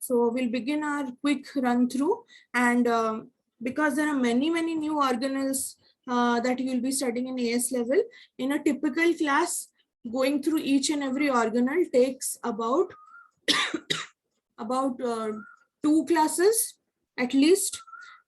So we'll begin our quick run through, and because there are many new organelles that you will be studying in AS level, in a typical class, going through each and every organelle takes about 2 classes at least,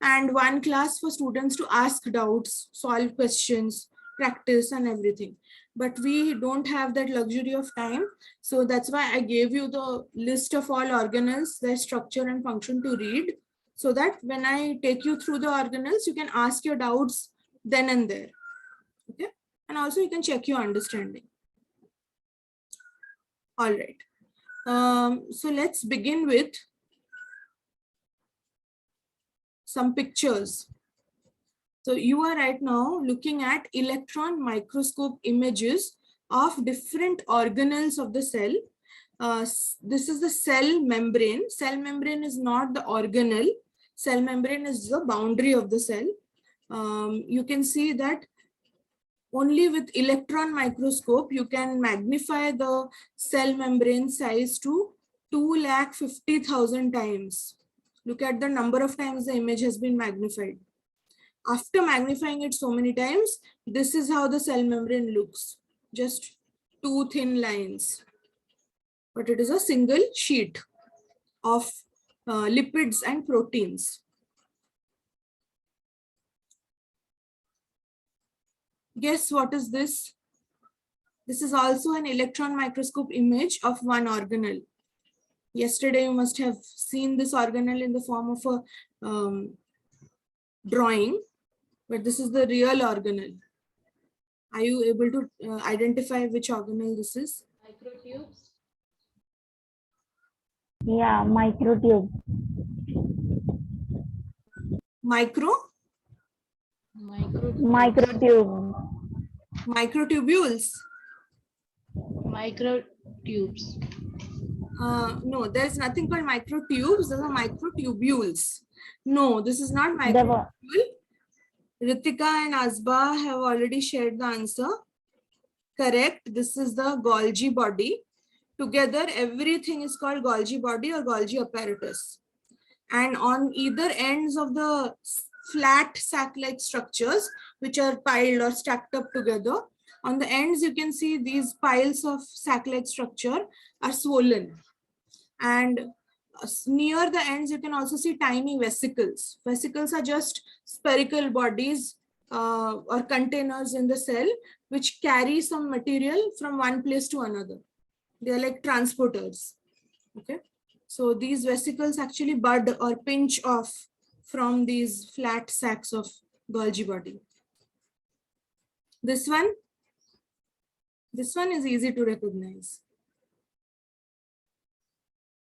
and 1 class for students to ask doubts, solve questions, practice and everything. But we don't have that luxury of time, so that's why I gave you the list of all organelles, their structure and function to read, so that when I take you through the organelles, you can ask your doubts then and there. Okay, and also you can check your understanding. All right. So let's begin with some pictures. So you are right now looking at electron microscope images of different organelles of the cell. This is the cell membrane. Cell membrane is not the organelle. Cell membrane is the boundary of the cell. You can see that only with electron microscope, you can magnify the cell membrane size to 250,000 times. Look at the number of times the image has been magnified. After magnifying it so many times, this is how the cell membrane looks. Just 2 thin lines. But it is a single sheet of lipids and proteins. Guess what is this? This is also an electron microscope image of one organelle. Yesterday, you must have seen this organelle in the form of a drawing, but this is the real organelle. Are you able to identify which organelle this is? Microtubes? Yeah, microtube. Microtube. Microtubules. Microtubes. No, there's nothing called microtubes. Those are microtubules. No, this is not microtubule. Ritika and Asba have already shared the answer. Correct. This is the Golgi body. Together, everything is called Golgi body or Golgi apparatus. And on either ends of the flat sac-like structures, which are piled or stacked up together, on the ends, you can see these piles of sac-like structure are swollen. And near the ends, you can also see tiny vesicles. Vesicles are just spherical bodies or containers in the cell, which carry some material from one place to another. They are like transporters. Okay. So these vesicles actually bud or pinch off from these flat sacs of Golgi body. This one is easy to recognize.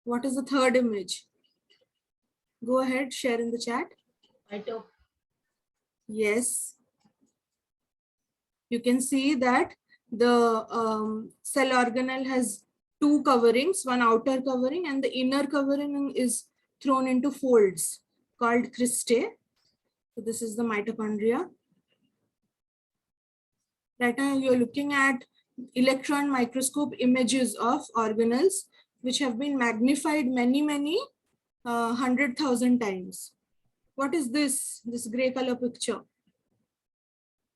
What is the third image? Go ahead, share in the chat. Phyto. Yes. You can see that the cell organelle has 2 coverings, one outer covering and the inner covering is thrown into folds called cristae. So this is the mitochondria. Right now you're looking at electron microscope images of organelles which have been magnified many 100,000 times. What is this gray color picture?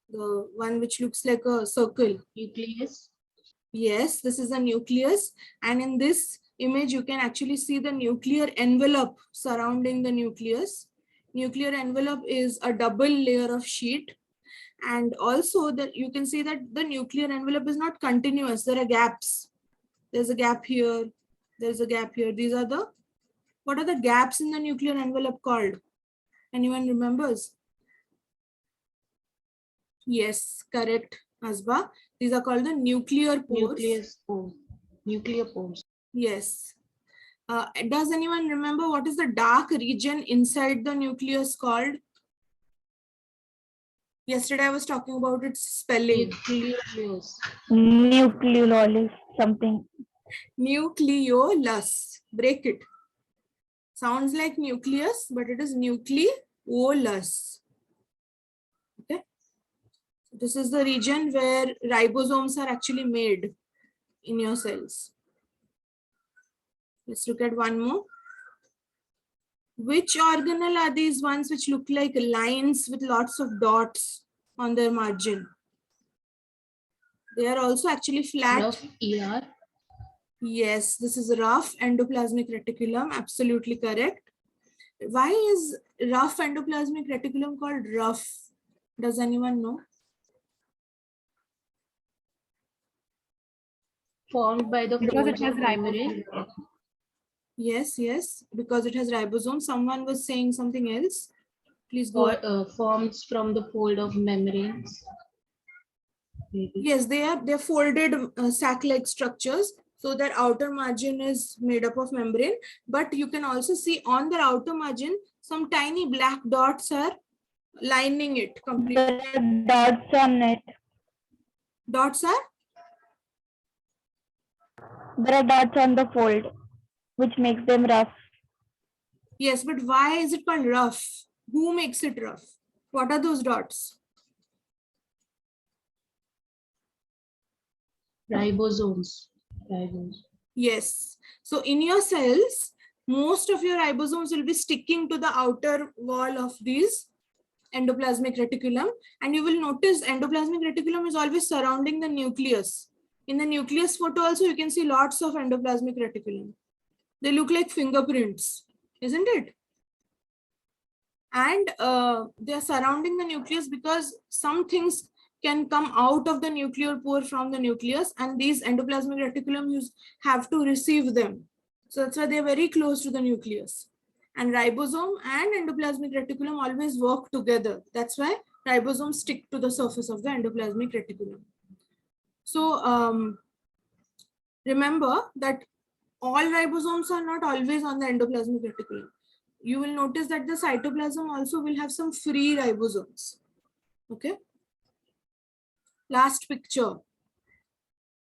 The one which looks like a circle. Nucleus. Yes, this is a nucleus, and in this image you can actually see the nuclear envelope surrounding the nucleus. Nuclear envelope is a double layer of sheet, and also that you can see that the nuclear envelope is not continuous. There are gaps. There's a gap here. There's a gap here. These are the, what are the gaps in the nuclear envelope called? Anyone remembers? Yes, correct, Asba. These are called the nuclear pores. Nuclear pores. Yes. Does anyone remember what is the dark region inside the nucleus called? Yesterday I was talking about its spelling. Nucleus. Nucleolus, something. Nucleolus. Break it. Sounds like nucleus, but it is nucleolus. Okay. This is the region where ribosomes are actually made in your cells. Let's look at one more. Which organelle are these ones which look like lines with lots of dots on their margin? They are also actually flat. Rough ER. Yes, this is rough endoplasmic reticulum. Absolutely correct. Why is rough endoplasmic reticulum called rough? Does anyone know? Formed by the Because it folds has of membrane. ribosome. Yes, yes, because it has ribosome. Someone was saying something else. Please go ahead. Or forms from the fold of membranes. Maybe. Yes, they're folded sac-like structures. So their outer margin is made up of membrane, but you can also see on their outer margin some tiny black dots are lining it completely. There are dots on it. Dots are? There are dots on the fold, which makes them rough. Yes, but why is it called rough? Who makes it rough? What are those dots? Ribosomes. Ribosomes. Yes. So in your cells, most of your ribosomes will be sticking to the outer wall of these endoplasmic reticulum, and you will notice endoplasmic reticulum is always surrounding the nucleus. In the nucleus photo also you can see lots of endoplasmic reticulum. They look like fingerprints, isn't it? And they are surrounding the nucleus because some things can come out of the nuclear pore from the nucleus, and these endoplasmic reticulum have to receive them. So that's why they're very close to the nucleus. And ribosome and endoplasmic reticulum always work together. That's why ribosomes stick to the surface of the endoplasmic reticulum. So remember that all ribosomes are not always on the endoplasmic reticulum. You will notice that the cytoplasm also will have some free ribosomes. Okay. Last picture.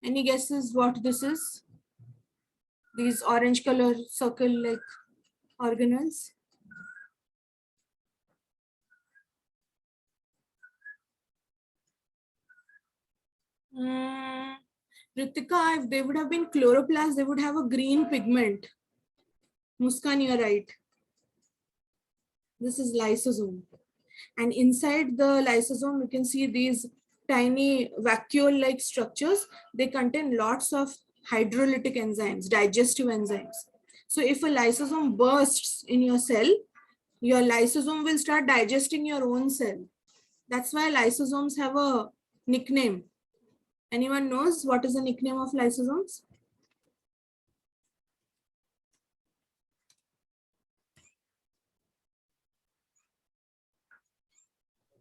Any guesses what this is? These orange color circle-like organelles. Ritika, if they would have been chloroplasts, they would have a green pigment. Muskan, you are right. This is lysosome. And inside the lysosome, you can see these tiny vacuole-like structures. They contain lots of hydrolytic enzymes, digestive enzymes. So if a lysosome bursts in your cell, your lysosome will start digesting your own cell. That's why lysosomes have a nickname. Anyone knows what is the nickname of lysosomes?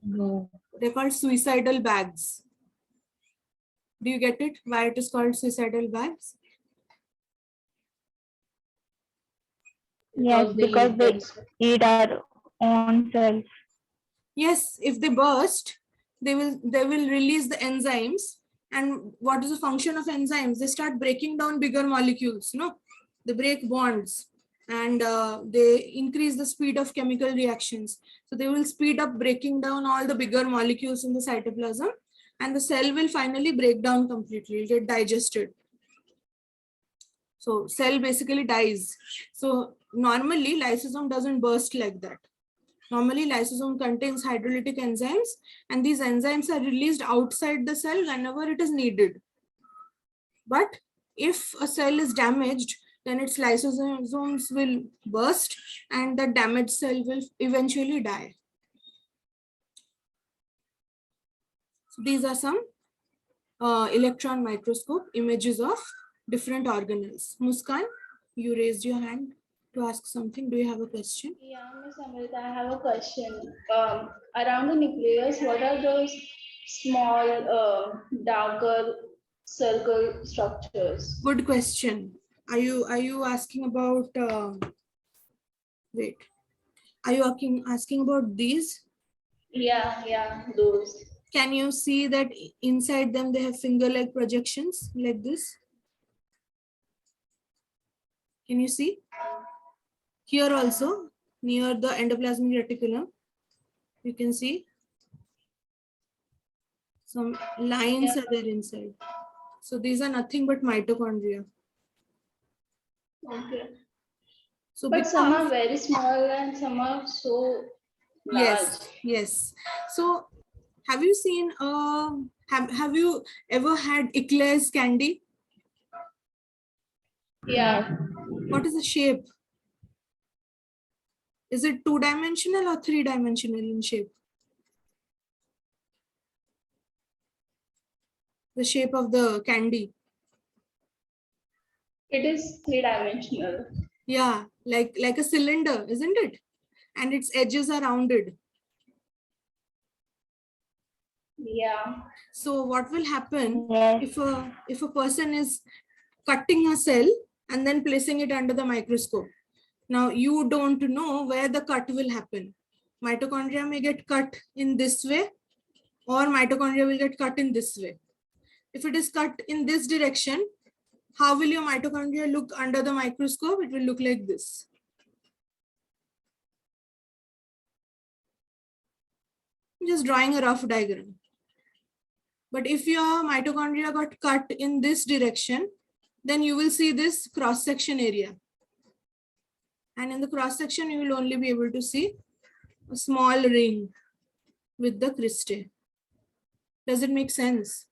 No. They're called suicidal bags. Do you get it? Why it is called suicidal bags? Yes, because eat they themselves. eat our own cells. Yes, if they burst, they will release the enzymes. And what is the function of enzymes? They start breaking down bigger molecules. No, they break bonds, and they increase the speed of chemical reactions. So they will speed up breaking down all the bigger molecules in the cytoplasm, and the cell will finally break down completely, get digested. So cell basically dies. So normally lysosome doesn't burst like that. Normally lysosome contains hydrolytic enzymes, and these enzymes are released outside the cell whenever it is needed. But if a cell is damaged, then its lysosomes will burst and the damaged cell will eventually die. So these are some electron microscope images of different organelles. Muskan, you raised your hand to ask something. Do you have a question? Yeah, Miss Amrita, I have a question. Around the nucleus, what are those small, darker circle structures? Good question. Are you asking about wait? Are you asking about these? Yeah, those. Can you see that inside them they have finger-like projections like this? Can you see? Here also, near the endoplasmic reticulum, you can see some lines are there inside. So these are nothing but mitochondria. Okay. So But some because, are very small and some are so large. yes. So have you seen, have you ever had eclairs candy? Yeah. What is the shape? Is it 2-dimensional or 3-dimensional in shape? The shape of the candy. It is 3-dimensional. Yeah, like a cylinder, isn't it? And its edges are rounded. Yeah. So what will happen Yes. if a person is cutting a cell and then placing it under the microscope? Now you don't know where the cut will happen. Mitochondria may get cut in this way, or mitochondria will get cut in this way. If it is cut in this direction, how will your mitochondria look under the microscope? It will look like this. I'm just drawing a rough diagram. But if your mitochondria got cut in this direction, then you will see this cross-section area. And in the cross-section, you will only be able to see a small ring with the cristae. Does it make sense?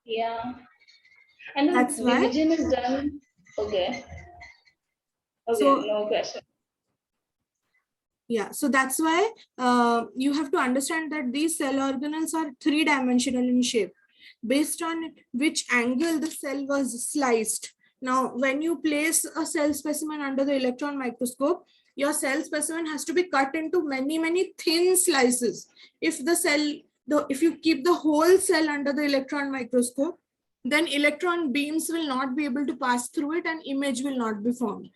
Yeah. And the That's why. division is done. Okay. Okay, So, no question. yeah, so that's why you have to understand that these cell organelles are 3-dimensional in shape, based on which angle the cell was sliced. Now, when you place a cell specimen under the electron microscope, your cell specimen has to be cut into many, many thin slices. If the cell, if you keep the whole cell under the electron microscope, then electron beams will not be able to pass through it and image will not be formed.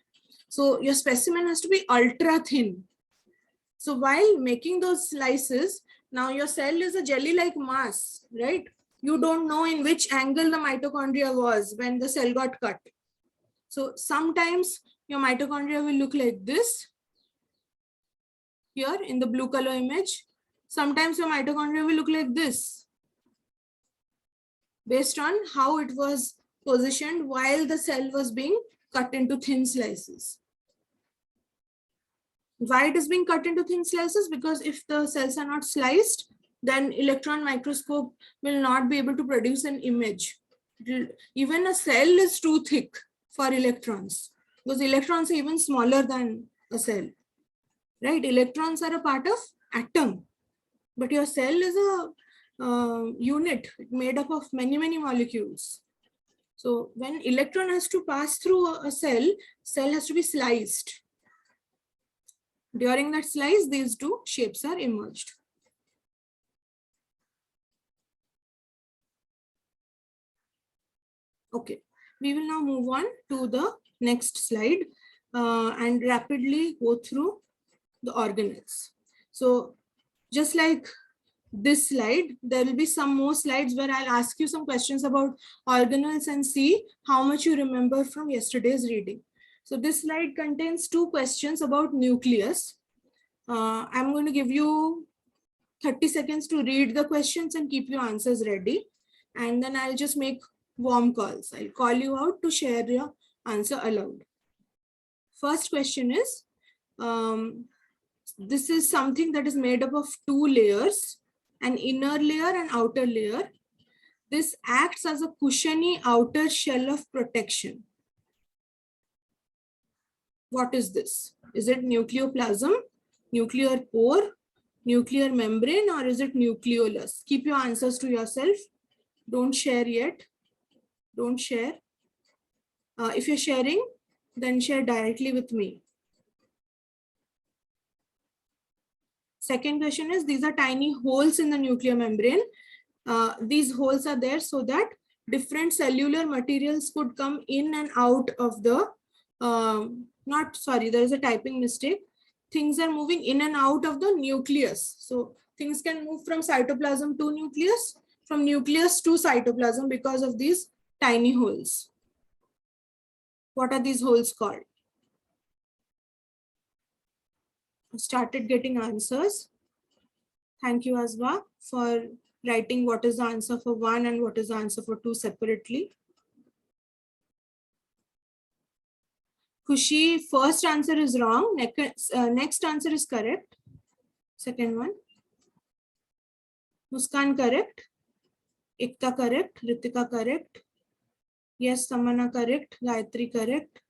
So your specimen has to be ultra thin. So while making those slices, now your cell is a jelly-like mass, right? You don't know in which angle the mitochondria was when the cell got cut. So sometimes your mitochondria will look like this here in the blue color image. Sometimes your mitochondria will look like this based on how it was positioned while the cell was being cut into thin slices. Why it is being cut into thin slices? Because if the cells are not sliced, then electron microscope will not be able to produce an image. Even a cell is too thick for electrons, because electrons are even smaller than a cell, right? Electrons are a part of atom, but your cell is a unit made up of many, many molecules. So when electron has to pass through a cell, cell has to be sliced. During that slice, these two shapes are emerged. Okay, we will now move on to the next slide and rapidly go through the organelles. So just like this slide, there will be some more slides where I'll ask you some questions about organelles and see how much you remember from yesterday's reading. So this slide contains 2 questions about nucleus. I'm going to give you 30 seconds to read the questions and keep your answers ready. And then I'll just make warm calls. I'll call you out to share your answer aloud. First question is, this is something that is made up of 2 layers, an inner layer and outer layer. This acts as a cushiony outer shell of protection. What is this? Is it nucleoplasm, nuclear pore, nuclear membrane, or is it nucleolus? Keep your answers to yourself. Don't share yet. Don't share. If you're sharing, then share directly with me. Second question is, these are tiny holes in the nuclear membrane. These holes are there so that different cellular materials could come in and out of the, there is a typing mistake. Things are moving in and out of the nucleus. So things can move from cytoplasm to nucleus, from nucleus to cytoplasm because of these tiny holes. What are these holes called? I started getting answers. Thank you, Aswa, for writing what is the answer for 1 and what is the answer for 2 separately. Khushi, first answer is wrong. Next answer is correct. Second one. Muskan correct. Ekta correct. Ritika correct. Yes, Samana correct. Gayatri correct.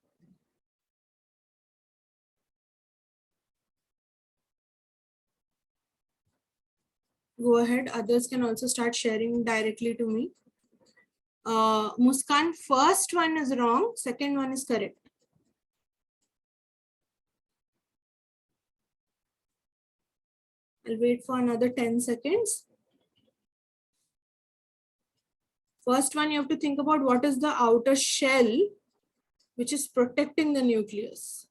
Go ahead. Others can also start sharing directly to me. Muskan, first one is wrong. Second one is correct. I'll wait for another 10 seconds. First one, you have to think about what is the outer shell which is protecting the nucleus.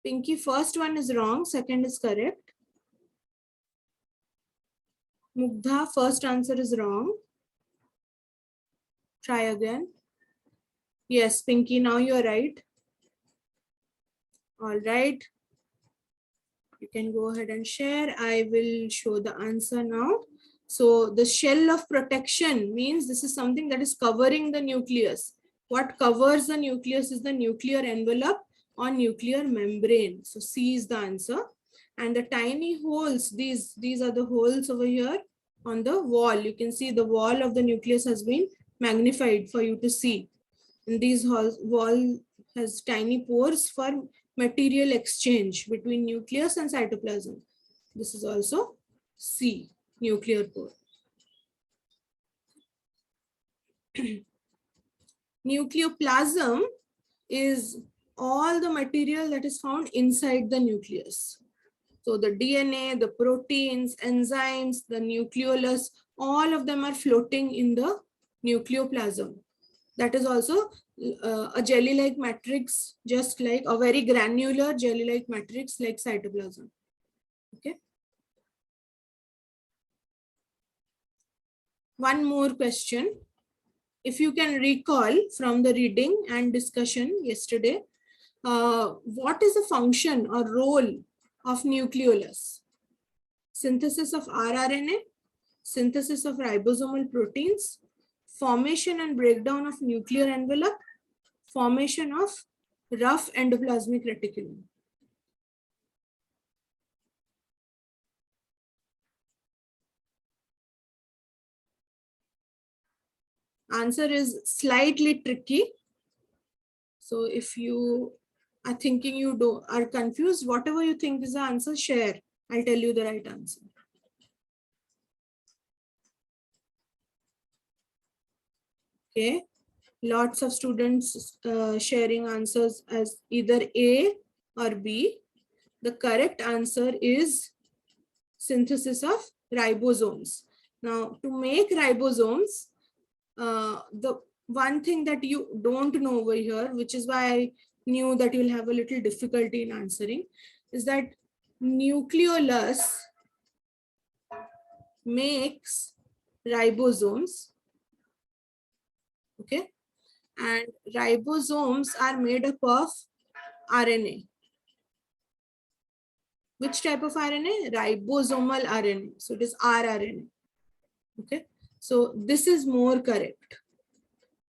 Pinky, first one is wrong. Second is correct. Mugdha, first answer is wrong. Try again. Yes, Pinky, now you are right. All right. You can go ahead and share. I will show the answer now. So the shell of protection means this is something that is covering the nucleus. What covers the nucleus is the nuclear envelope or nuclear membrane. So C is the answer. And the tiny holes, these are the holes over here on the wall. You can see the wall of the nucleus has been magnified for you to see. And these wall has tiny pores for material exchange between nucleus and cytoplasm. This is also C, nuclear pore. Nucleoplasm is all the material that is found inside the nucleus. So the DNA, the proteins, enzymes, the nucleolus, all of them are floating in the nucleoplasm. That is also a jelly-like matrix, just like a very granular jelly-like matrix like cytoplasm. Okay. One more question. If you can recall from the reading and discussion yesterday, what is the function or role of nucleolus? Synthesis of rRNA, synthesis of ribosomal proteins, formation and breakdown of nuclear envelope, formation of rough endoplasmic reticulum. Answer is slightly tricky. So if you are thinking you are confused, whatever you think is the answer, share. I'll tell you the right answer. Okay, lots of students sharing answers as either A or B. The correct answer is synthesis of ribosomes. Now, to make ribosomes, the one thing that you don't know over here, which is why I knew that you'll have a little difficulty in answering, is that nucleolus makes ribosomes. Okay, and ribosomes are made up of RNA. Which type of RNA? Ribosomal RNA. So it is rRNA. Okay, so this is more correct.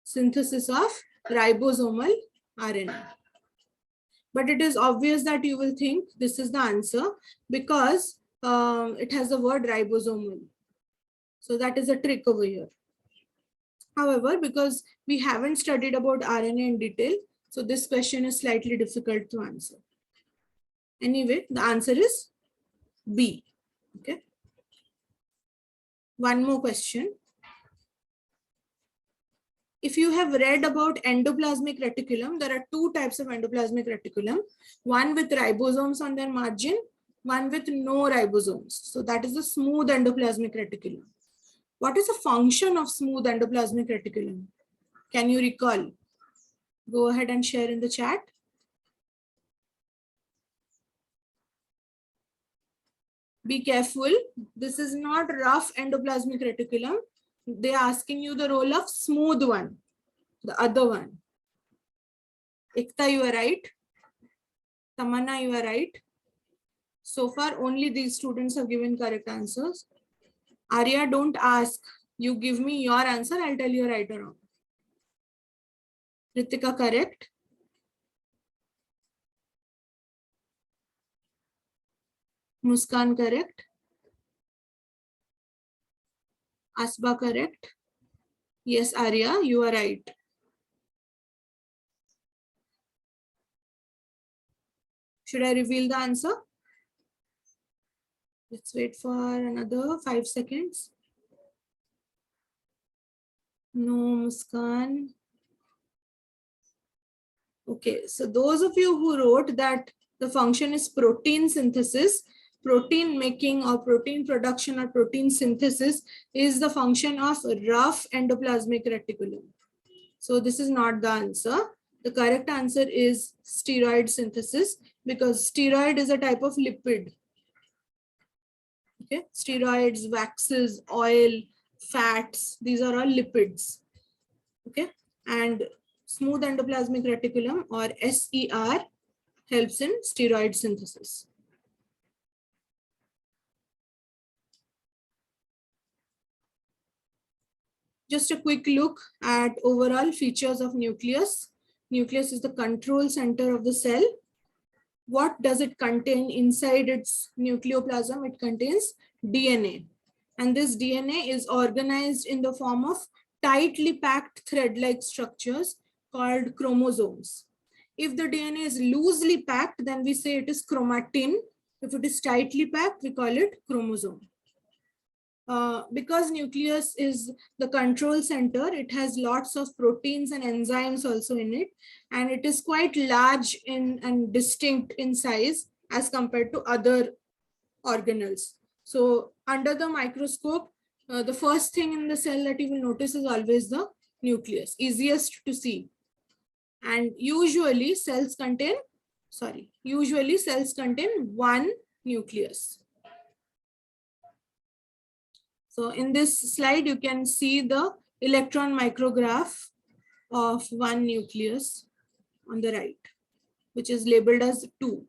Synthesis of ribosomal RNA. But it is obvious that you will think this is the answer because it has the word ribosomal. So that is a trick over here. However, because we haven't studied about RNA in detail, so this question is slightly difficult to answer. Anyway, the answer is B. Okay. One more question. If you have read about endoplasmic reticulum, there are two types of endoplasmic reticulum, one with ribosomes on their margin, one with no ribosomes. So that is the smooth endoplasmic reticulum. What is the function of smooth endoplasmic reticulum? Can you recall? Go ahead and share in the chat. Be careful. This is not rough endoplasmic reticulum. They are asking you the role of smooth one, the other one. Ekta, you are right. Tamanna, you are right. So far, only these students have given correct answers. Arya, don't ask. You give me your answer, I'll tell you right or wrong. Ritika, correct? Muskan, correct? Asba, correct? Yes, Arya, you are right. Should I reveal the answer? Let's wait for another 5 seconds. No, Muskan. Okay, so those of you who wrote that the function is protein synthesis, protein making or protein production or protein synthesis is the function of rough endoplasmic reticulum. So this is not the answer. The correct answer is steroid synthesis, because steroid is a type of lipid. Okay, steroids, waxes, oil, fats, these are all lipids. Okay, and smooth endoplasmic reticulum or SER helps in steroid synthesis. Just a quick look at overall features of nucleus. Nucleus is the control center of the cell. What does it contain inside its nucleoplasm? It contains DNA. And this DNA is organized in the form of tightly packed thread-like structures called chromosomes. If the DNA is loosely packed, then we say it is chromatin. If it is tightly packed, we call it chromosome. Because nucleus is the control center, it has lots of proteins and enzymes also in it, and it is quite large and distinct in size as compared to other organelles. So under the microscope, the first thing in the cell that you will notice is always the nucleus, easiest to see. And usually cells contain one nucleus. So in this slide, you can see the electron micrograph of one nucleus on the right, which is labeled as 2.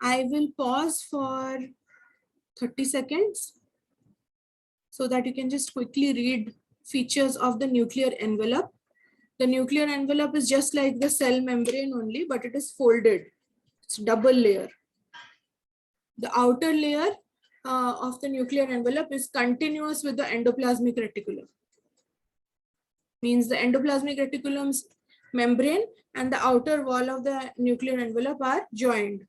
I will pause for 30 seconds so that you can just quickly read features of the nuclear envelope. The nuclear envelope is just like the cell membrane only, but it is folded. It's double layer. The outer layer of the nuclear envelope is continuous with the endoplasmic reticulum. Means the endoplasmic reticulum's membrane and the outer wall of the nuclear envelope are joined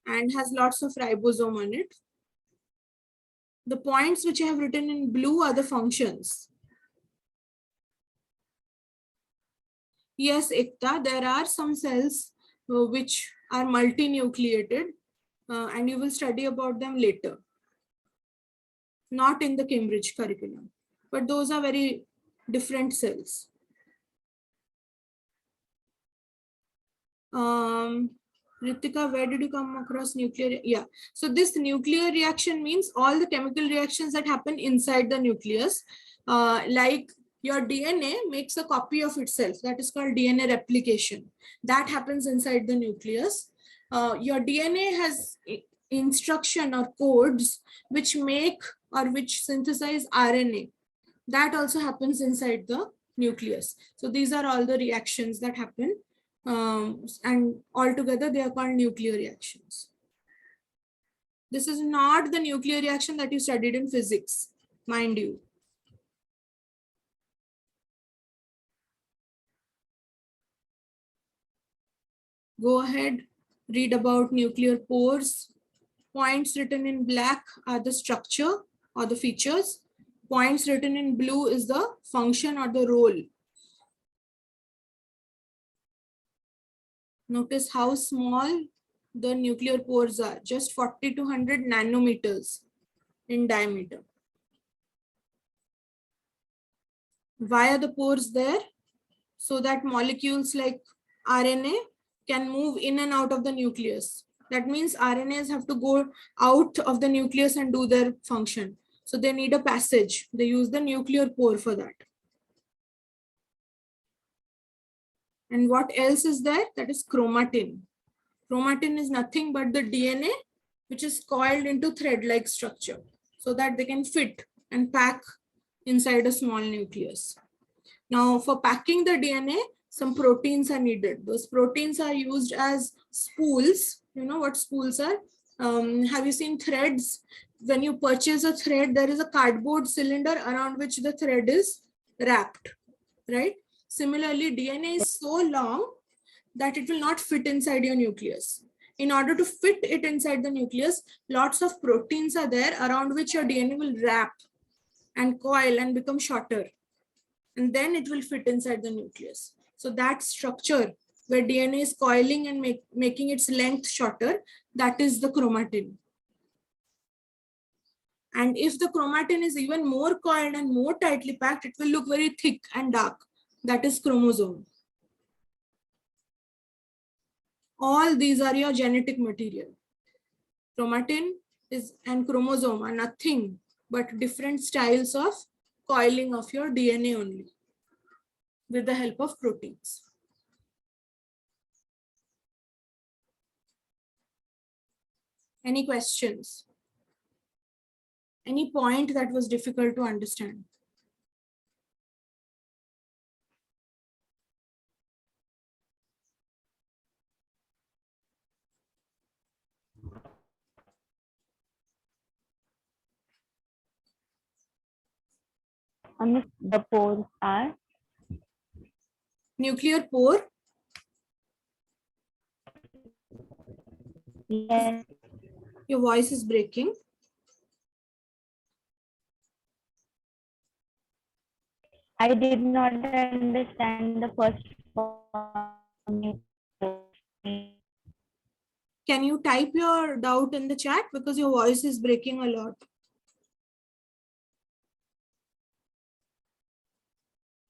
and has lots of ribosome on it. The points which I have written in blue are the functions. Yes, Ekta, there are some cells which are multinucleated, and you will study about them later. Not in the Cambridge curriculum, but those are very different cells. Ritika, where did you come across nuclear? Yeah, so this nuclear reaction means all the chemical reactions that happen inside the nucleus, like your DNA makes a copy of itself. That is called DNA replication. That happens inside the nucleus. Your DNA has instruction or codes which make or which synthesize RNA. That also happens inside the nucleus. So these are all the reactions that happen. And altogether they are called nuclear reactions. This is not the nuclear reaction that you studied in physics, mind you. Go ahead, read about nuclear pores. Points written in black are the structure or the features. Points written in blue is the function or the role. Notice how small the nuclear pores are, just 40 to 100 nanometers in diameter. Why are the pores there? So that molecules like RNA can move in and out of the nucleus. That means RNAs have to go out of the nucleus and do their function. So they need a passage. They use the nuclear pore for that. And what else is there? That is chromatin. Chromatin is nothing but the DNA which is coiled into thread-like structure. so that they can fit and pack inside a small nucleus. Now, for packing the DNA, some proteins are needed. Those proteins are used as spools. You know what spools are? Have you seen threads? When you purchase a thread, there is a cardboard cylinder around which the thread is wrapped, right? Similarly, DNA is so long that it will not fit inside your nucleus. In order to fit it inside the nucleus, lots of proteins are there around which your DNA will wrap and coil and become shorter. And then it will fit inside the nucleus. So that structure where DNA is coiling and making its length shorter, that is the chromatin. And if the chromatin is even more coiled and more tightly packed, it will look very thick and dark. That is chromosome. All these are your genetic material. Chromatin and chromosome are nothing but different styles of coiling of your DNA only with the help of proteins. Any questions? Any point that was difficult to understand? The pores are? Nuclear pore. Yes. Your voice is breaking. I did not understand the first one. Can you type your doubt in the chat because your voice is breaking a lot?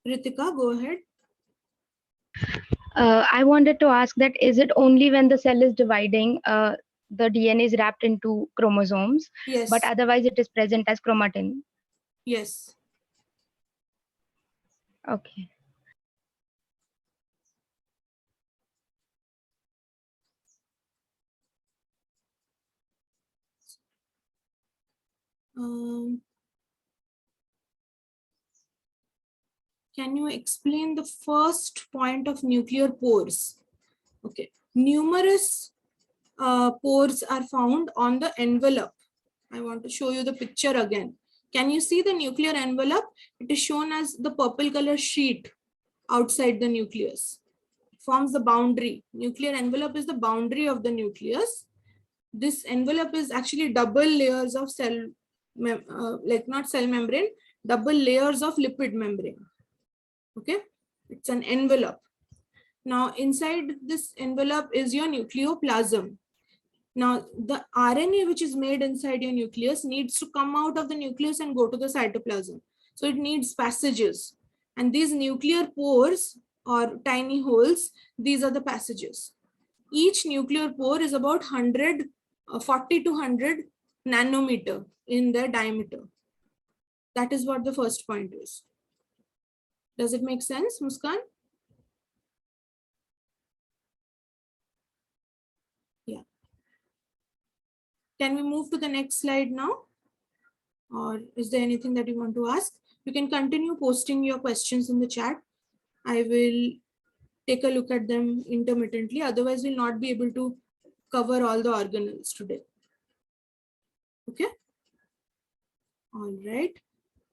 Ritika, go ahead. I wanted to ask that is it only when the cell is dividing, the DNA is wrapped into chromosomes, Yes. but otherwise it is present as chromatin? Yes. Okay. Can you explain the first point of nuclear pores? Okay. Numerous pores are found on the envelope. I want to show you the picture again. Can you see the nuclear envelope? It is shown as the purple color sheet outside the nucleus. It forms the boundary. Nuclear envelope is the boundary of the nucleus. This envelope is actually double layers of cell, like not cell membrane, double layers of lipid membrane. Okay, it's an envelope. Now inside this envelope is your nucleoplasm. Now the RNA which is made inside your nucleus needs to come out of the nucleus and go to the cytoplasm. So it needs passages. And these nuclear pores or tiny holes, these are the passages. Each nuclear pore is about 40 to 100 nanometer in their diameter. That is what the first point is. Does it make sense, Muskan? Yeah. Can we move to the next slide now? Or is there anything that you want to ask? You can continue posting your questions in the chat. I will take a look at them intermittently. Otherwise, we'll not be able to cover all the organelles today. Okay. All right.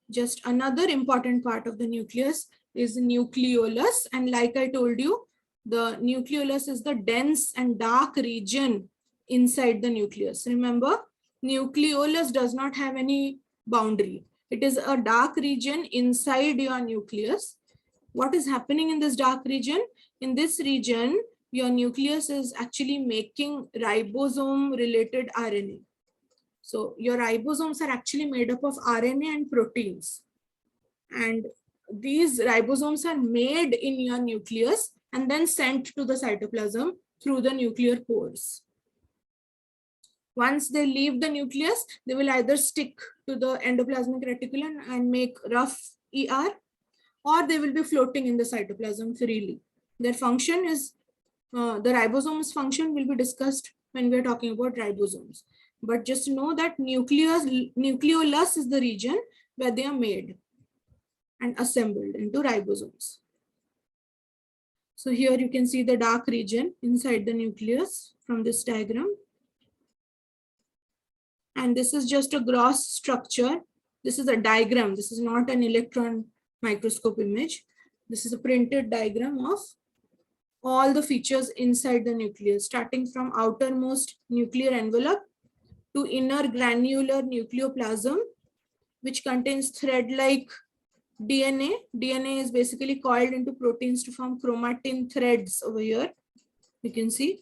Just another important part of the nucleus is the nucleolus. And like I told you, the nucleolus is the dense and dark region inside the nucleus. Remember, nucleolus does not have any boundary. It is a dark region inside your nucleus. What is happening in this dark region? In this region, your nucleus is actually making ribosome related RNA. So your ribosomes are actually made up of RNA and proteins. And these ribosomes are made in your nucleus and then sent to the cytoplasm through the nuclear pores. Once they leave the nucleus, they will either stick to the endoplasmic reticulum and make rough ER, or they will be floating in the cytoplasm freely. Their function is, the ribosomes function will be discussed when we are talking about ribosomes. But just know that nucleolus is the region where they are made and assembled into ribosomes. So here you can see the dark region inside the nucleus from this diagram. And this is just a gross structure. This is a diagram. This is not an electron microscope image. This is a printed diagram of all the features inside the nucleus, starting from outermost nuclear envelope to inner granular nucleoplasm, which contains thread-like DNA. DNA is basically coiled into proteins to form chromatin threads over here. You can see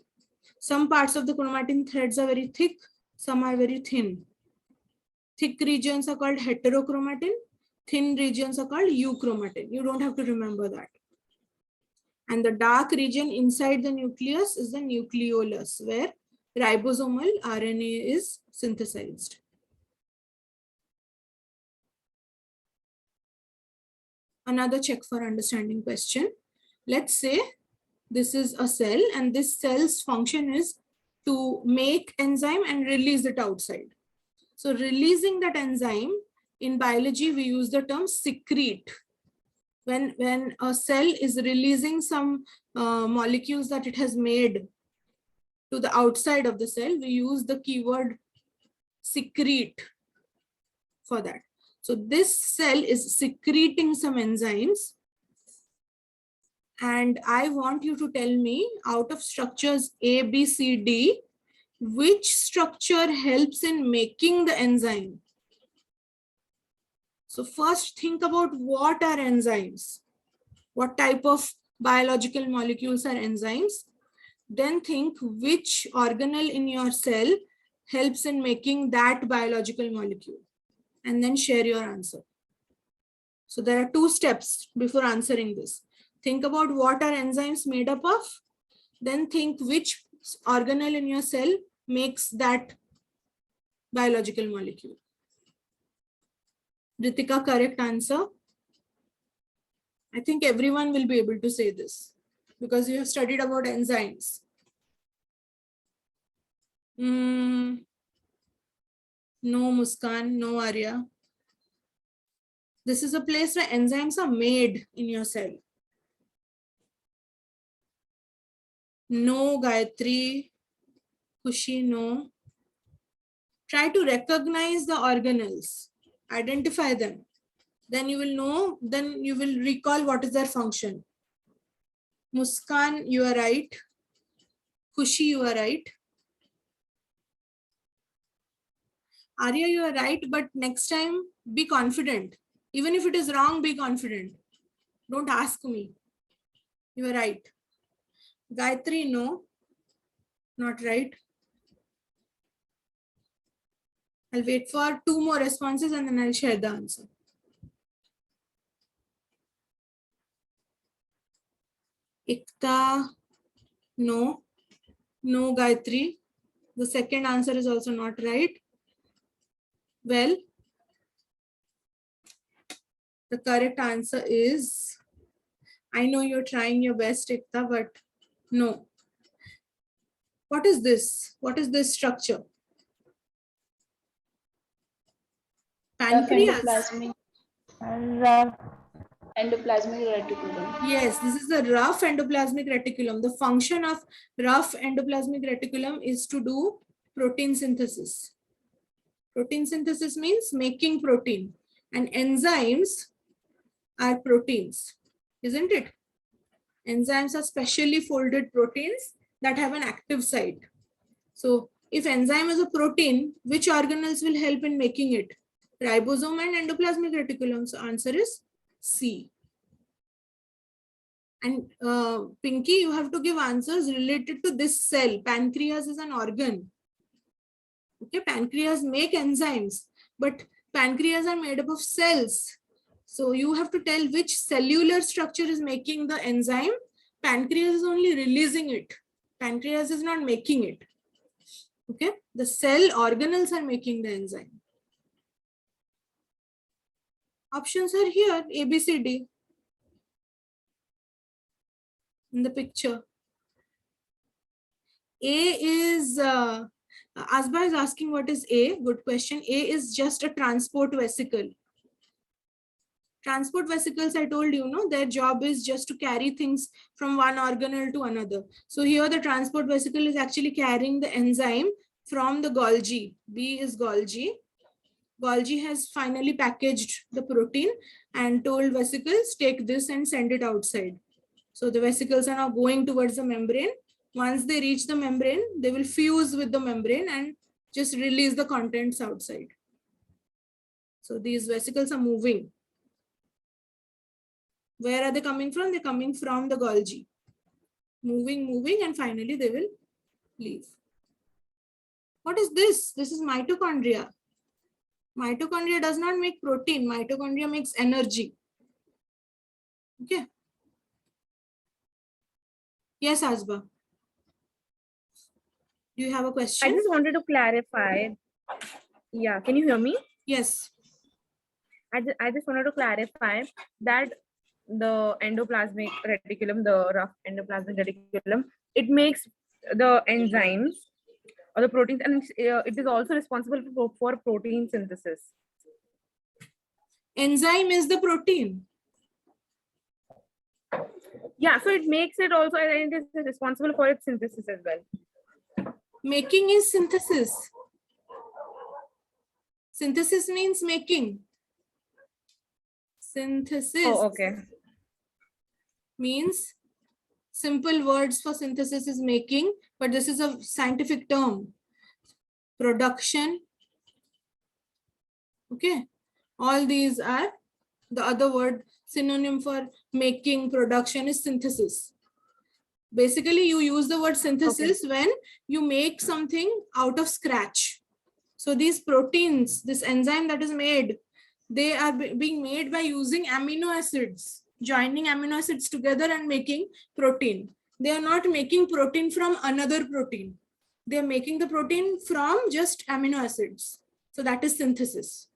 some parts of the chromatin threads are very thick, some are very thin. Thick regions are called heterochromatin, thin regions are called euchromatin. You don't have to remember that. And the dark region inside the nucleus is the nucleolus, where ribosomal RNA is synthesized. Another check for understanding question. Let's say this is a cell and this cell's function is to make enzyme and release it outside. So releasing that enzyme, in biology, we use the term secrete. When a cell is releasing some molecules that it has made to the outside of the cell, we use the keyword secrete for that. So this cell is secreting some enzymes. And I want you to tell me, out of structures A, B, C, D, which structure helps in making the enzyme? So first think about what are enzymes? What type of biological molecules are enzymes? Then think which organelle in your cell helps in making that biological molecule, and then share your answer. So there are 2 steps before answering this. Think about what are enzymes made up of, then think which organelle in your cell makes that biological molecule. Ritika, correct answer? I think everyone will be able to say this because you have studied about enzymes. No Muskan, no Arya. This is a place where enzymes are made in your cell. No Gayatri, Kushi, no. Try to recognize the organelles, identify them. Then you will know, then you will recall what is their function. Muskan, you are right. Kushi, you are right. Arya, you are right, but next time be confident. Even if it is wrong, be confident. Don't ask me. You are right. Gayatri, no, not right. I'll wait for 2 more responses and then I'll share the answer. Ikta, no. No, Gayatri. The second answer is also not right. Well, the correct answer is, I know you're trying your best, Ikta, but no. What is this? What is this structure? Pancreas. Endoplasmic reticulum. Yes, this is the rough endoplasmic reticulum. The function of rough endoplasmic reticulum is to do protein synthesis. Protein synthesis means making protein, and enzymes are proteins, isn't it? Enzymes are specially folded proteins that have an active site. So if enzyme is a protein, which organelles will help in making it? Ribosome and endoplasmic reticulum. So answer is C. And Pinky, you have to give answers related to this cell. Pancreas is an organ. Okay, pancreas make enzymes, but pancreas are made up of cells. So you have to tell which cellular structure is making the enzyme. Pancreas is only releasing it. Pancreas is not making it. Okay, the cell organelles are making the enzyme. Options are here, A, B, C, D. In the picture. A is Asba is asking what is A. Good question. A is just a transport vesicle. Transport vesicles, I told you, no, their job is just to carry things from one organelle to another. So here the transport vesicle is actually carrying the enzyme from the Golgi. B is Golgi. Golgi has finally packaged the protein and told vesicles, take this and send it outside. So the vesicles are now going towards the membrane. Once they reach the membrane, they will fuse with the membrane and just release the contents outside. So these vesicles are moving. Where are they coming from? They're coming from the Golgi. Moving, and finally they will leave. What is this? This is mitochondria. Mitochondria does not make protein. Mitochondria makes energy. Okay. Yes, Asba. Do you have a question? I just wanted to clarify. Yeah, can you hear me? Yes. I just wanted to clarify that the endoplasmic reticulum, the rough endoplasmic reticulum, it makes the enzymes or the proteins, and it is also responsible for protein synthesis. Enzyme is the protein. Yeah, so it makes it also, and it is responsible for its synthesis as well. Making is synthesis. Synthesis means making. Synthesis. Oh, okay. Means simple words for synthesis is making, but this is a scientific term. Production. Okay. All these are the other word synonym for making, production is synthesis. Basically, you use the word synthesis when you make something out of scratch. So these proteins, this enzyme that is made, they are being made by using amino acids, joining amino acids together and making protein. They are not making protein from another protein. They are making the protein from just amino acids. So that is synthesis.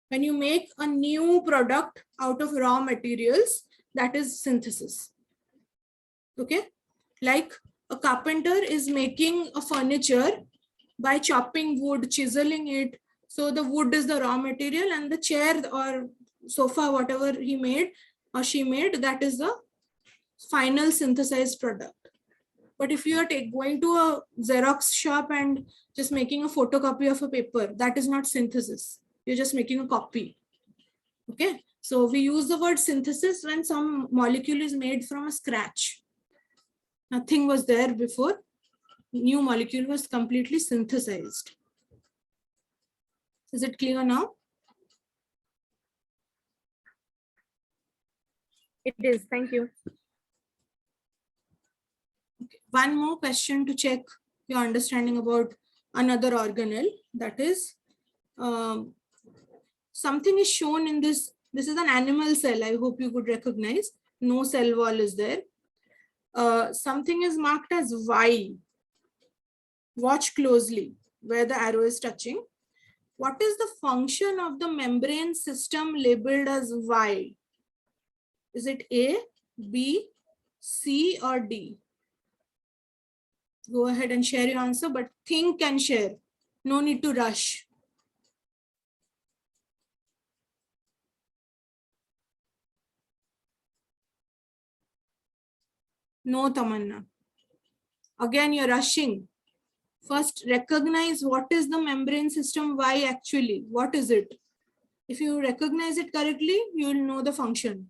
When you make a new product out of raw materials, that is synthesis. Okay, like a carpenter is making a furniture by chopping wood, chiseling it. So the wood is the raw material and the chair or sofa, whatever he made or she made, that is the final synthesized product. But if you are going to a Xerox shop and just making a photocopy of a paper, that is not synthesis. You're just making a copy. Okay, so we use the word synthesis when some molecule is made from a scratch. Nothing was there before. New molecule was completely synthesized. Is it clear now? It is. Thank you. Okay. One more question to check your understanding about another organelle. That is, something is shown in this. This is an animal cell. I hope you could recognize. No cell wall is there. Something is marked as Y. Watch closely where the arrow is touching. What is the function of the membrane system labeled as Y? Is it A, B, C, or D? Go ahead and share your answer, but think and share. No need to rush. No, Tamanna. Again, you're rushing. First, recognize what is the membrane system Y actually. What is it? If you recognize it correctly, you will know the function.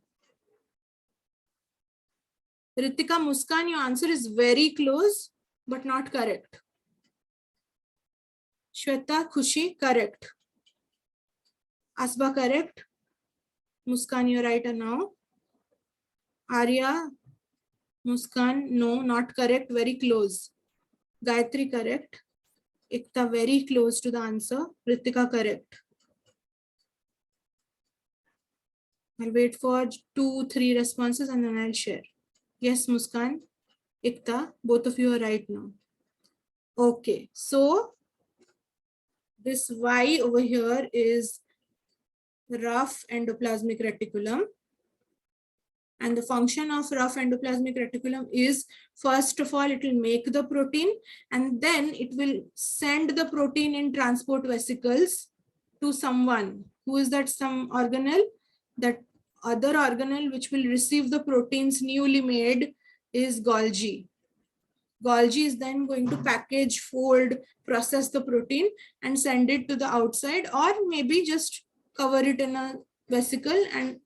Ritika, Muskan, your answer is very close, but not correct. Shweta, Khushi, correct. Asba, correct. Muskan, you're right now. Arya, Muskan, no, not correct, very close. Gayatri, correct. Ikta, very close to the answer. Ritika, correct. I'll wait for 2-3 responses and then I'll share. Yes, Muskan, Ikta, both of you are right now. Okay, so this Y over here is rough endoplasmic reticulum. And the function of rough endoplasmic reticulum is, first of all, it will make the protein, and then it will send the protein in transport vesicles to someone. Who is that some organelle? That other organelle which will receive the proteins newly made is Golgi. Golgi is then going to package, fold, process the protein and send it to the outside, or maybe just cover it in a vesicle and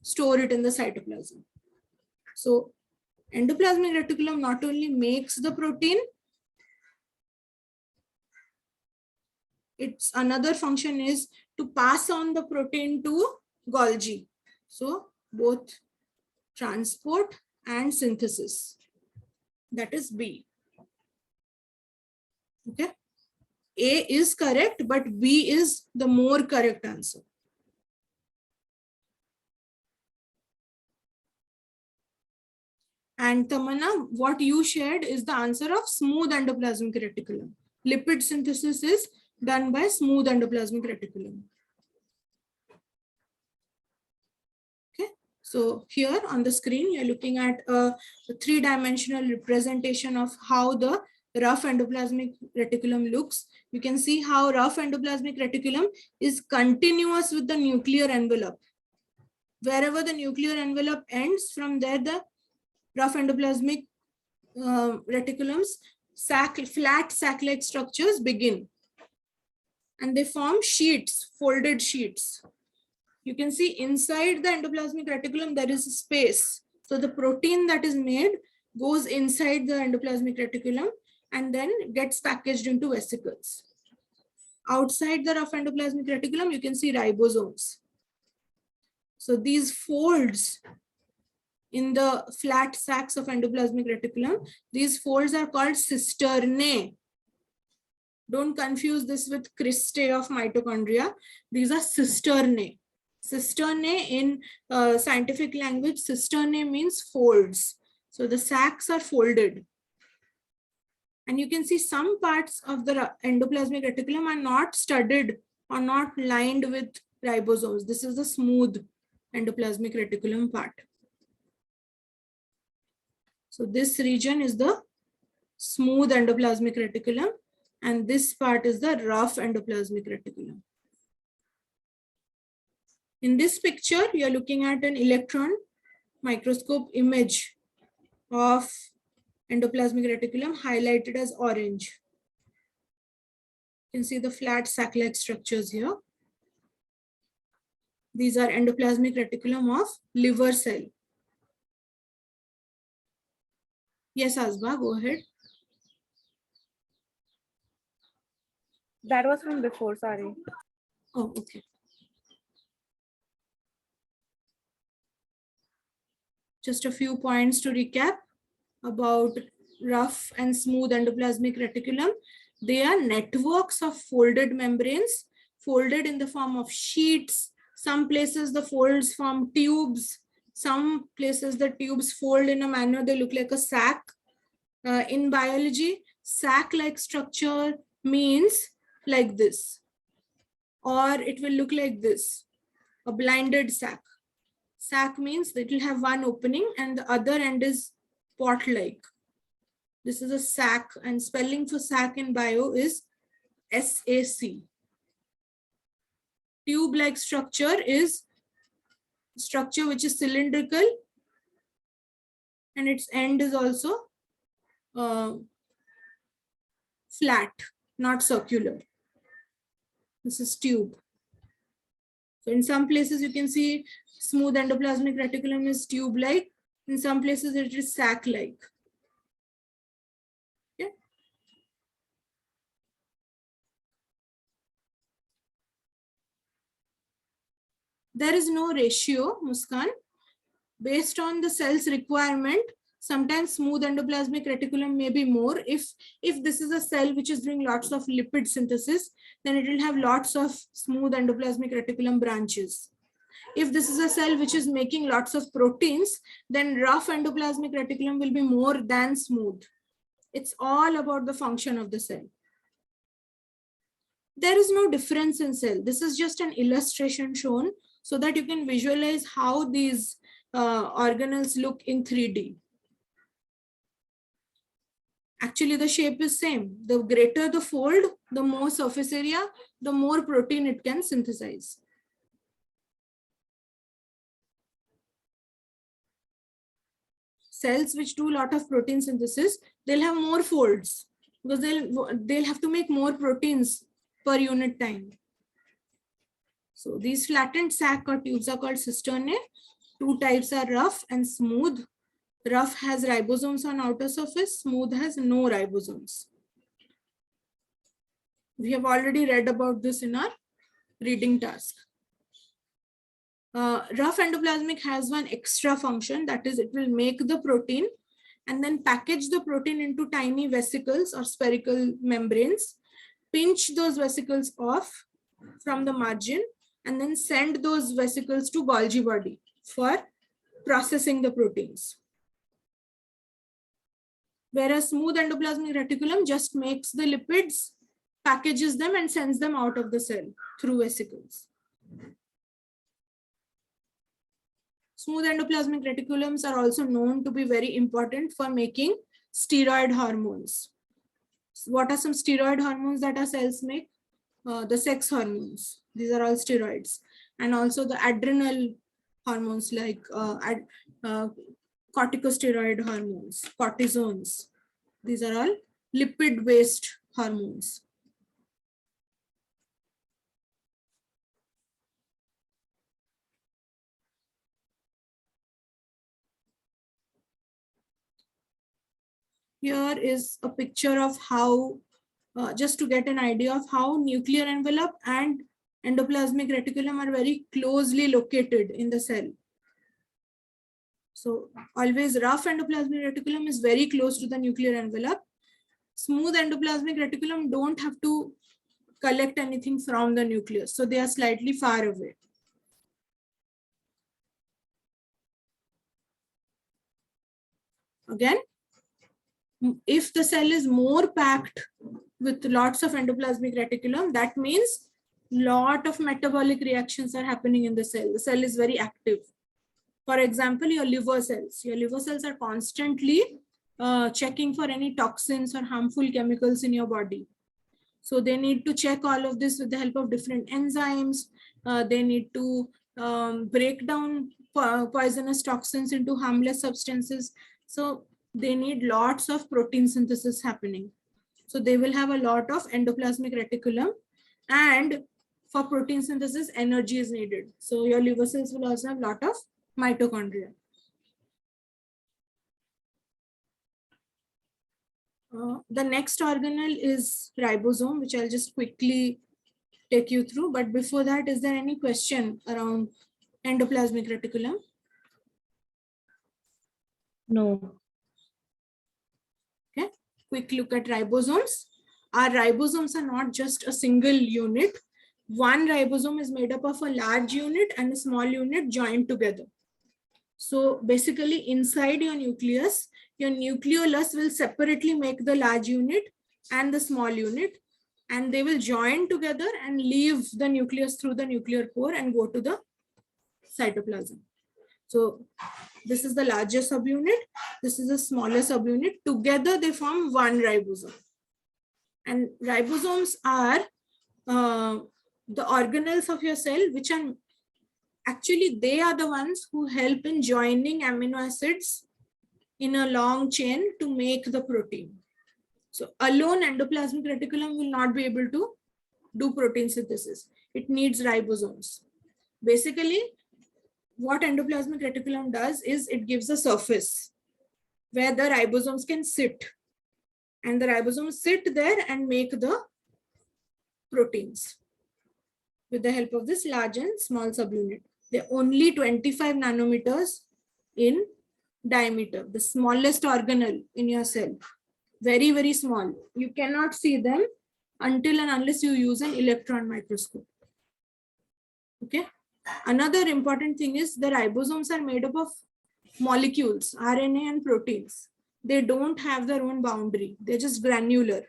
store it in the cytoplasm. So endoplasmic reticulum not only makes the protein, its another function is to pass on the protein to Golgi. So both transport and synthesis. That is B. Okay. A is correct, but B is the more correct answer. And Tamanna, what you shared is the answer of smooth endoplasmic reticulum. Lipid synthesis is done by smooth endoplasmic reticulum. Okay, so here on the screen, you're looking at a three-dimensional representation of how the rough endoplasmic reticulum looks. You can see how rough endoplasmic reticulum is continuous with the nuclear envelope. Wherever the nuclear envelope ends, from there the rough endoplasmic reticulums, flat sac-like structures begin. And they form sheets, folded sheets. You can see inside the endoplasmic reticulum, there is a space. So the protein that is made goes inside the endoplasmic reticulum and then gets packaged into vesicles. Outside the rough endoplasmic reticulum, you can see ribosomes. So these folds in the flat sacs of endoplasmic reticulum, these folds are called cisternae. Don't confuse this with cristae of mitochondria. These are cisternae. Cisternae in scientific language, cisternae means folds. So the sacs are folded. And you can see some parts of the endoplasmic reticulum are not studded or not lined with ribosomes. This is the smooth endoplasmic reticulum part. So this region is the smooth endoplasmic reticulum, and this part is the rough endoplasmic reticulum. In this picture, you are looking at an electron microscope image of endoplasmic reticulum highlighted as orange. You can see the flat sac-like structures here. These are endoplasmic reticulum of liver cell. Yes, Asba, go ahead. That was from before, sorry. Oh, okay. Just a few points to recap about rough and smooth endoplasmic reticulum. They are networks of folded membranes, folded in the form of sheets. Some places the folds form tubes. Some places the tubes fold in a manner they look like a sac. In biology, sac-like structure means like this, or it will look like this, a blinded sac. Sac means that it will have one opening and the other end is pot-like. This is a sac, and spelling for sac in bio is SAC. Tube-like structure is structure which is cylindrical and its end is also flat, not circular. This is tube. So in some places you can see smooth endoplasmic reticulum is tube-like. In some places it is sac-like. Okay. There is no ratio, Muskan. Based on the cell's requirement, sometimes smooth endoplasmic reticulum may be more. If this is a cell which is doing lots of lipid synthesis, then it will have lots of smooth endoplasmic reticulum branches. If this is a cell which is making lots of proteins, then rough endoplasmic reticulum will be more than smooth. It's all about the function of the cell. There is no difference in cell. This is just an illustration shown so that you can visualize how these organelles look in 3D? Actually, the shape is same. The greater the fold, the more surface area, the more protein it can synthesize. Cells which do a lot of protein synthesis, they'll have more folds because they'll have to make more proteins per unit time. So these flattened sac or tubes are called cisternae. Two types are rough and smooth. Rough has ribosomes on outer surface, smooth has no ribosomes. We have already read about this in our reading task. Rough endoplasmic has one extra function, that is it will make the protein and then package the protein into tiny vesicles or spherical membranes, pinch those vesicles off from the margin and then send those vesicles to Golgi body for processing the proteins. Whereas smooth endoplasmic reticulum just makes the lipids, packages them and sends them out of the cell through vesicles. Smooth endoplasmic reticulums are also known to be very important for making steroid hormones. What are some steroid hormones that our cells make? The sex hormones. These are all steroids. And also the adrenal hormones like corticosteroid hormones, cortisones. These are all lipid-based hormones. Here is a picture of how, just to get an idea of how nuclear envelope and endoplasmic reticulum are very closely located in the cell. So always rough endoplasmic reticulum is very close to the nuclear envelope. Smooth endoplasmic reticulum don't have to collect anything from the nucleus, so they are slightly far away. Again, if the cell is more packed with lots of endoplasmic reticulum, that means lot of metabolic reactions are happening in the cell. The cell is very active. For example, your liver cells. Your liver cells are constantly checking for any toxins or harmful chemicals in your body. So they need to check all of this with the help of different enzymes. They need to break down poisonous toxins into harmless substances. So they need lots of protein synthesis happening. So they will have a lot of endoplasmic reticulum, and for protein synthesis, energy is needed. So your liver cells will also have a lot of mitochondria. The next organelle is ribosome, which I'll just quickly take you through. But before that, is there any question around endoplasmic reticulum? No. Okay, quick look at ribosomes. Our ribosomes are not just a single unit. One ribosome is made up of a large unit and a small unit joined together. So basically inside your nucleus, your nucleolus will separately make the large unit and the small unit, and they will join together and leave the nucleus through the nuclear pore and go to the cytoplasm. So this is the larger subunit, this is the smaller subunit. Together they form one ribosome. And ribosomes are the organelles of your cell, which are actually, they are the ones who help in joining amino acids in a long chain to make the protein. So alone endoplasmic reticulum will not be able to do protein synthesis. It needs ribosomes. Basically, what endoplasmic reticulum does is it gives a surface where the ribosomes can sit. And the ribosomes sit there and make the proteins with the help of this large and small subunit. They're only 25 nanometers in diameter, the smallest organelle in your cell. Very, very small. You cannot see them until and unless you use an electron microscope. Okay. Another important thing is the ribosomes are made up of molecules, RNA and proteins. They don't have their own boundary. They're just granular.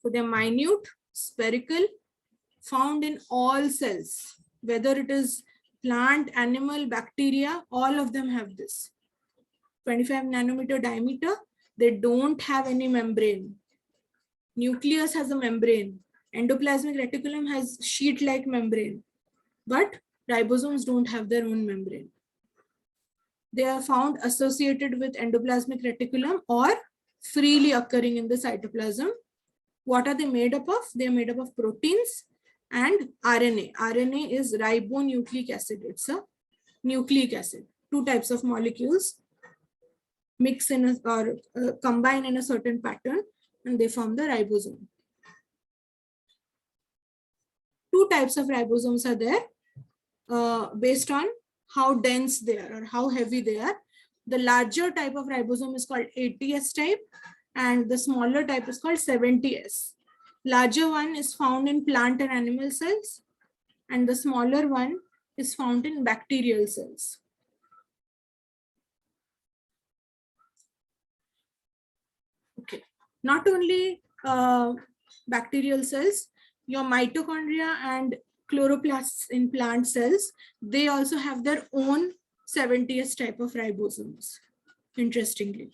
So they're minute, spherical, found in all cells, whether it is plant, animal, bacteria, all of them have this. 25 nanometer diameter, they don't have any membrane. Nucleus has a membrane. Endoplasmic reticulum has sheet-like membrane, but ribosomes don't have their own membrane. They are found associated with endoplasmic reticulum or freely occurring in the cytoplasm. What are they made up of? They are made up of proteins and RNA. RNA is ribonucleic acid. It's a nucleic acid. Two types of molecules mix in a, or combine in a certain pattern, and they form the ribosome. Two types of ribosomes are there based on how dense they are or how heavy they are. The larger type of ribosome is called 80S type, and the smaller type is called 70S. Larger one is found in plant and animal cells, and the smaller one is found in bacterial cells. Okay, not only bacterial cells, your mitochondria and chloroplasts in plant cells, they also have their own 70S type of ribosomes, interestingly.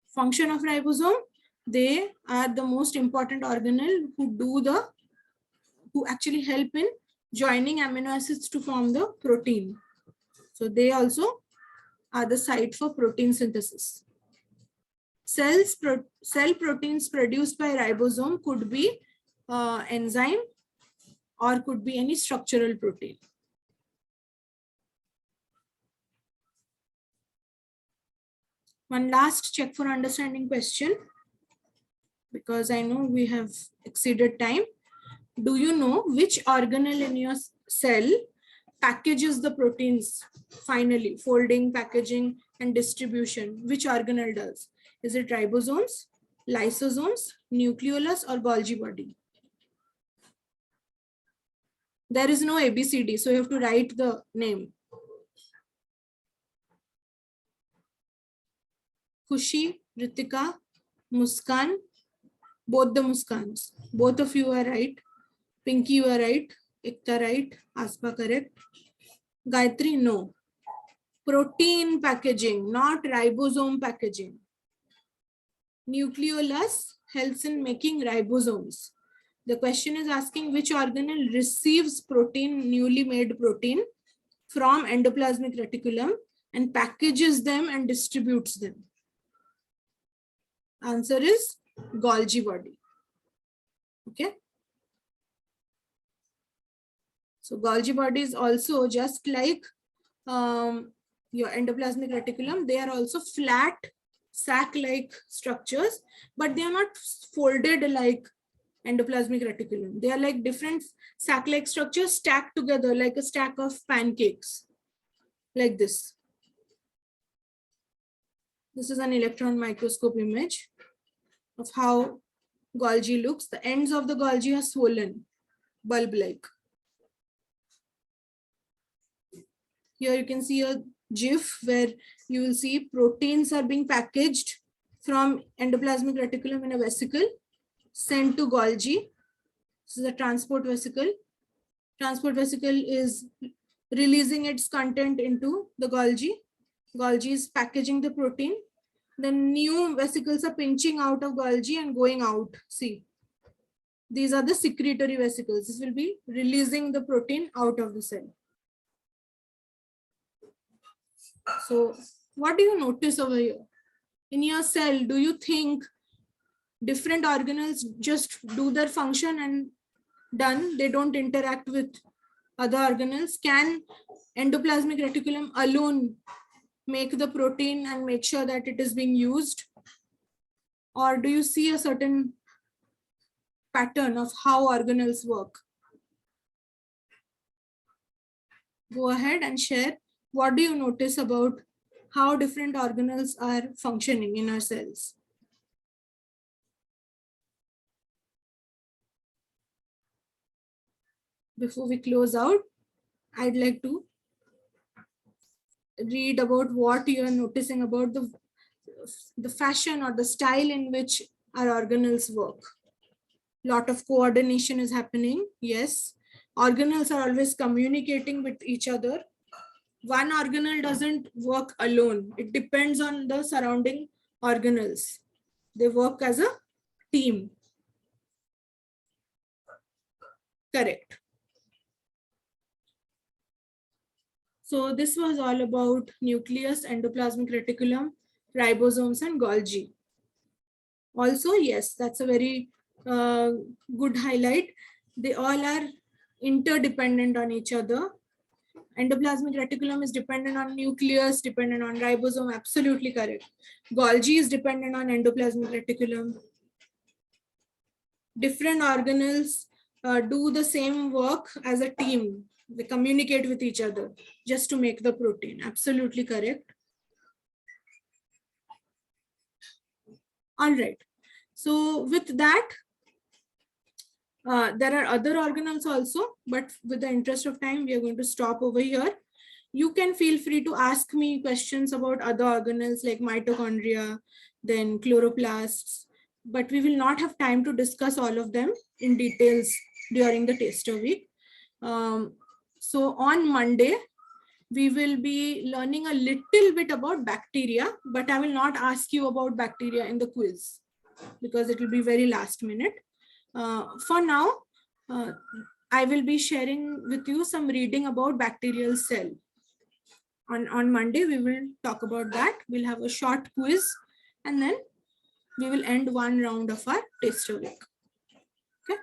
Function of ribosome, they are the most important organelle who actually help in joining amino acids to form the protein. So they also are the site for protein synthesis. Cell proteins produced by ribosome could be enzyme or could be any structural protein. One last check for understanding question, because I know we have exceeded time. Do you know which organelle in your cell packages the proteins finally, folding, packaging, and distribution? Which organelle does? Is it ribosomes, lysosomes, nucleolus, or Golgi body? There is no ABCD, so you have to write the name. Khushi, Ritika, Muskan, both the Muskans. Both of you are right. Pinky, you are right. Ekta right. Aspa correct. Gayatri, no. Protein packaging, not ribosome packaging. Nucleolus helps in making ribosomes. The question is asking which organelle receives protein, newly made protein from endoplasmic reticulum and packages them and distributes them. Answer is Golgi body. Okay. So Golgi body is also just like your endoplasmic reticulum. They are also flat sac-like structures, but they are not folded like endoplasmic reticulum. They are like different sac-like structures stacked together like a stack of pancakes, like this. This is an electron microscope image of how Golgi looks. The ends of the Golgi are swollen, bulb-like. Here you can see a GIF where you will see proteins are being packaged from endoplasmic reticulum in a vesicle, sent to Golgi. This is a transport vesicle. Transport vesicle is releasing its content into the Golgi. Golgi is packaging the protein. Then new vesicles are pinching out of Golgi and going out. See, these are the secretory vesicles. This will be releasing the protein out of the cell. So what do you notice over here? In your cell, do you think different organelles just do their function and done? They don't interact with other organelles? Can endoplasmic reticulum alone make the protein and make sure that it is being used? Or do you see a certain pattern of how organelles work? Go ahead and share. What do you notice about how different organelles are functioning in our cells? Before we close out, I'd like to read about what you are noticing about the fashion or the style in which our organelles work. Lot of coordination is happening, yes, Organelles are always communicating with each other. One organelle doesn't work alone. It depends on the surrounding organelles. They work as a team. Correct. So this was all about nucleus, endoplasmic reticulum, ribosomes, and Golgi. Also, yes, that's a very good highlight. They all are interdependent on each other. Endoplasmic reticulum is dependent on nucleus, dependent on ribosome, absolutely correct. Golgi is dependent on endoplasmic reticulum. Different organelles do the same work as a team. They communicate with each other just to make the protein. Absolutely correct. All right. So with that, there are other organelles also, but with the interest of time, we are going to stop over here. You can feel free to ask me questions about other organelles like mitochondria, then chloroplasts, but we will not have time to discuss all of them in details during the taster week. So on Monday, we will be learning a little bit about bacteria, but I will not ask you about bacteria in the quiz because it will be very last minute. For now, I will be sharing with you some reading about bacterial cell. On Monday, we will talk about that. We'll have a short quiz and then we will end one round of our taster week. Okay,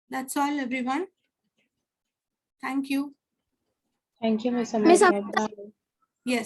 that's all, everyone. Thank you. Thank you, Miss Miss Amrita. Bye. Yes.